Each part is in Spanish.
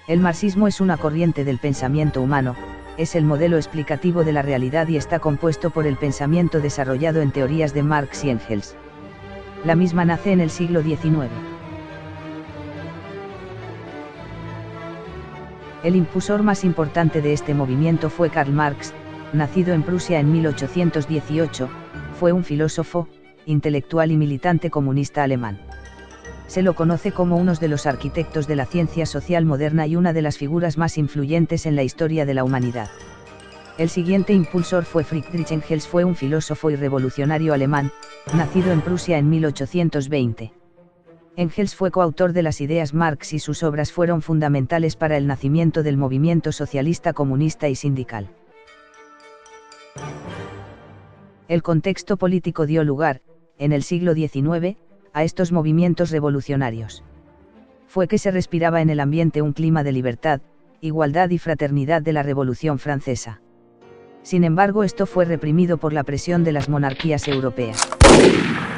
El marxismo es una corriente del pensamiento humano, es el modelo explicativo de la realidad y está compuesto por el pensamiento desarrollado en teorías de Marx y Engels. La misma nace en el siglo XIX. El impulsor más importante de este movimiento fue Karl Marx, nacido en Prusia en 1818, fue un filósofo, intelectual y militante comunista alemán. Se lo conoce como uno de los arquitectos de la ciencia social moderna y una de las figuras más influyentes en la historia de la humanidad. El siguiente impulsor fue Friedrich Engels, fue un filósofo y revolucionario alemán, nacido en Prusia en 1820. Engels fue coautor de las ideas Marx y sus obras fueron fundamentales para el nacimiento del movimiento socialista, comunista y sindical. El contexto político dio lugar, en el siglo XIX, a estos movimientos revolucionarios. Fue que se respiraba en el ambiente un clima de libertad, igualdad y fraternidad de la Revolución Francesa. Sin embargo, esto fue reprimido por la presión de las monarquías europeas.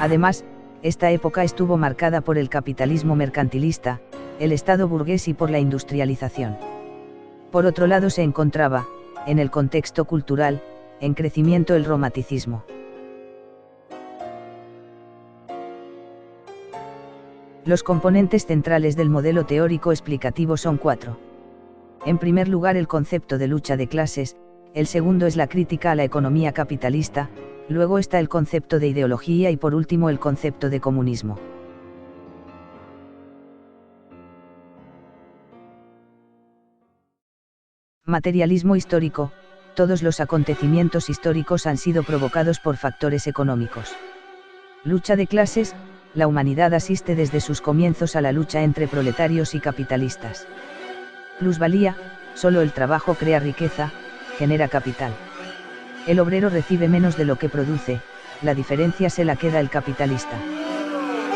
Además, esta época estuvo marcada por el capitalismo mercantilista, el Estado burgués y por la industrialización. Por otro lado se encontraba, en el contexto cultural, en crecimiento el romanticismo. Los componentes centrales del modelo teórico explicativo son 4. En primer lugar, el concepto de lucha de clases, el segundo es la crítica a la economía capitalista, luego está el concepto de ideología y por último el concepto de comunismo. Materialismo histórico. Todos los acontecimientos históricos han sido provocados por factores económicos. Lucha de clases. La humanidad asiste desde sus comienzos a la lucha entre proletarios y capitalistas. Plusvalía. Solo el trabajo crea riqueza, genera capital. El obrero recibe menos de lo que produce, la diferencia se la queda el capitalista.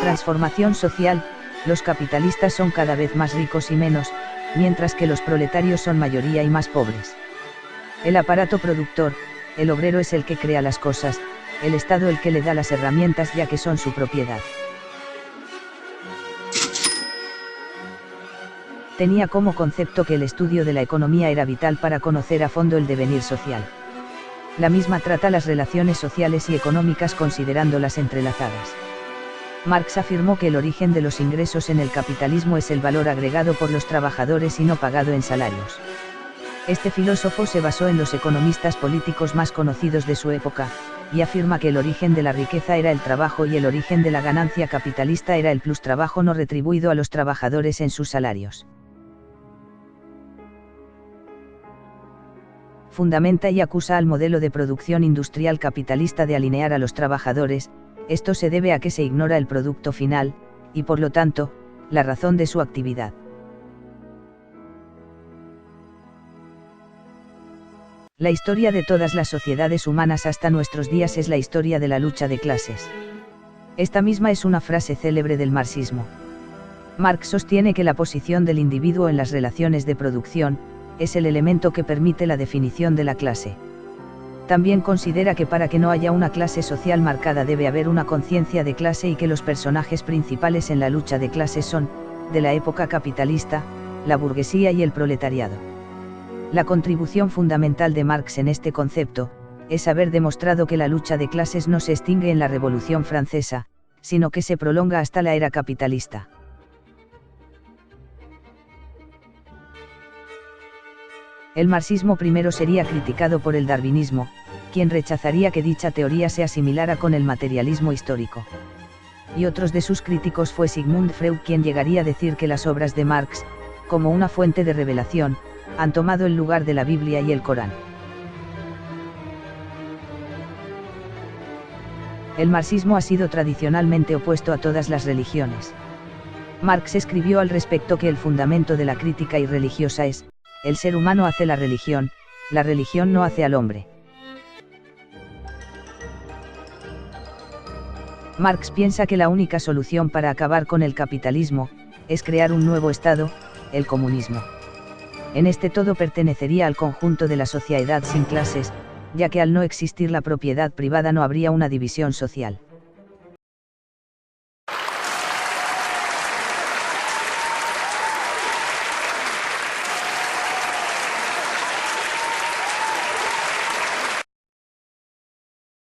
Transformación social. Los capitalistas son cada vez más ricos y menos, mientras que los proletarios son mayoría y más pobres. El aparato productor. El obrero es el que crea las cosas, el Estado el que le da las herramientas ya que son su propiedad. Tenía como concepto que el estudio de la economía era vital para conocer a fondo el devenir social. La misma trata las relaciones sociales y económicas considerándolas entrelazadas. Marx afirmó que el origen de los ingresos en el capitalismo es el valor agregado por los trabajadores y no pagado en salarios. Este filósofo se basó en los economistas políticos más conocidos de su época, y afirma que el origen de la riqueza era el trabajo y el origen de la ganancia capitalista era el plustrabajo no retribuido a los trabajadores en sus salarios. Fundamenta y acusa al modelo de producción industrial capitalista de alinear a los trabajadores, esto se debe a que se ignora el producto final, y por lo tanto, la razón de su actividad. La historia de todas las sociedades humanas hasta nuestros días es la historia de la lucha de clases. Esta misma es una frase célebre del marxismo. Marx sostiene que la posición del individuo en las relaciones de producción, es el elemento que permite la definición de la clase. También considera que para que no haya una clase social marcada debe haber una conciencia de clase y que los personajes principales en la lucha de clases son, de la época capitalista, la burguesía y el proletariado. La contribución fundamental de Marx en este concepto, es haber demostrado que la lucha de clases no se extingue en la Revolución Francesa, sino que se prolonga hasta la era capitalista. El marxismo primero sería criticado por el darwinismo, quien rechazaría que dicha teoría se asimilara con el materialismo histórico. Y otros de sus críticos fue Sigmund Freud, quien llegaría a decir que las obras de Marx, como una fuente de revelación, han tomado el lugar de la Biblia y el Corán. El marxismo ha sido tradicionalmente opuesto a todas las religiones. Marx escribió al respecto que el fundamento de la crítica irreligiosa es: el ser humano hace la religión no hace al hombre. Marx piensa que la única solución para acabar con el capitalismo, es crear un nuevo Estado, el comunismo. En este todo pertenecería al conjunto de la sociedad sin clases, ya que al no existir la propiedad privada no habría una división social.